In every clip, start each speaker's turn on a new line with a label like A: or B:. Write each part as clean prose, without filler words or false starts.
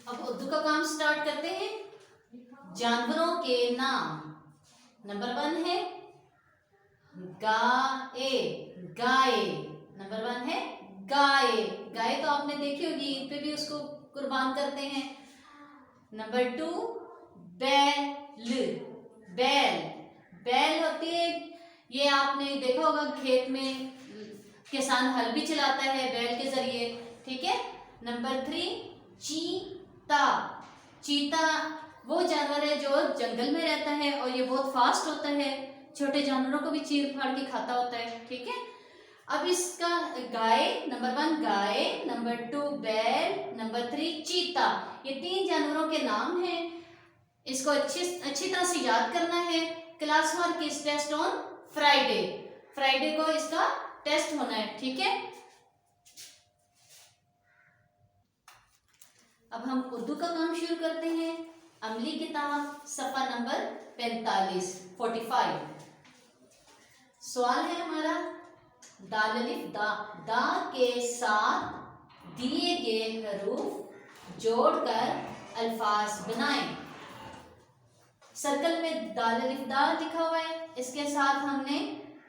A: अब उर्दू का काम स्टार्ट करते हैं। जानवरों के नाम। नंबर 1 है गाय। गाय नंबर 1 है गाय। गाय तो आपने देखी होगी, ईद पे भी उसको कुर्बान करते हैं। नंबर 2 बैल। बैल बैल होती है, ये आपने देखा होगा खेत में किसान हल भी चलाता है बैल के जरिए, ठीक है। नंबर 3 चीता। चीता वो जानवर है जो जंगल में रहता है और ये बहुत फास्ट होता है, छोटे जानवरों को भी चीर फाड़ के खाता होता है, ठीक है। अब इसका गाय, नंबर 1 गाय, नंबर 2 बैल, नंबर 3 चीता, ये 3 जानवरों के नाम हैं। इसको अच्छी तरह से याद करना है। Class work is test on Friday. Friday को इसका टेस्ट होना है, ठीक है। अब हम उर्दू का काम शुरू करते हैं। अमली किताब सफ़ा नंबर 45। सवाल है हमारा, दाल अलिफ दा। दा के साथ दिए गए हरूफ जोड़कर अल्फाज बनाएं। सर्कल में दाल अलिफ दा लिखा हुआ है, इसके साथ हमने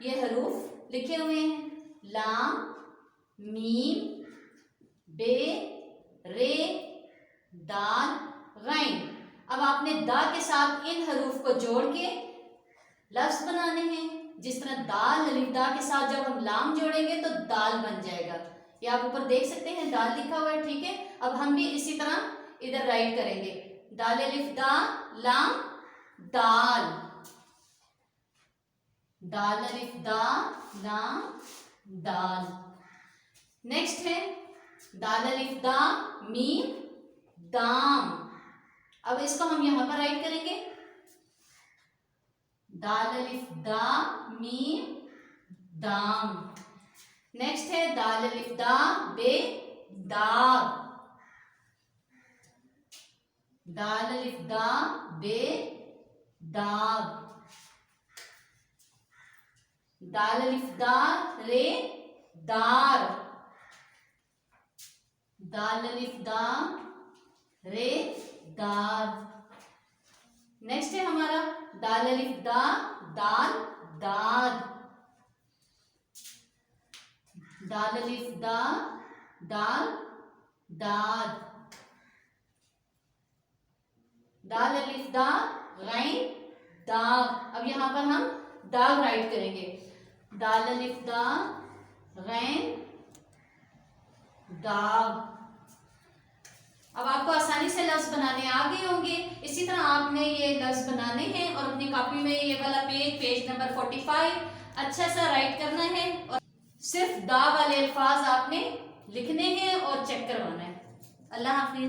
A: ये हरूफ लिखे हुए हैं, लाम, मीम, बे, रे, दाल, गैन। अब आपने दा के साथ इन हरूफ को जोड़ के लफ्ज बनाने हैं। जिस तरह दाल अलिफ दा के साथ जब हम लाम जोड़ेंगे तो दाल बन जाएगा। ये आप ऊपर देख सकते हैं दाल लिखा हुआ है, ठीक है। अब हम भी इसी तरह इधर राइट करेंगे, दाल अलिफ दा लाम दाल। दाल अलिफ दा लाम दाल। नेक्स्ट है दाल अलिफ दा मीम दाम। अब इसको हम यहां पर राइट करेंगे, दाल अलिफ दा मीम दाम। नेक्स्ट है दाल अलिफ दा बे दाब। दाल अलिफ दा बे दाब। दाल अलिफ दा रे दार। दाल अलिफ दा रे दार। नेक्स्ट है हमारा दाल अलिफ दा दाल दाद। दाल अलिफ दा दाल दाद। दाल अलिफ दा गैन दाग। अब यहां पर हम दाग राइट करेंगे, दाल अलिफ दा गैन दाग। अब आपको आसानी से लफ्ज बनाने आ गए होंगे। इसी तरह आपने ये लफ्ज बनाने हैं और अपनी कॉपी में ये वाला पेज नंबर 45 अच्छा सा राइट करना है और सिर्फ दा वाले अल्फाज आपने लिखने हैं और चेक करवाना है। अल्लाह हाफिज।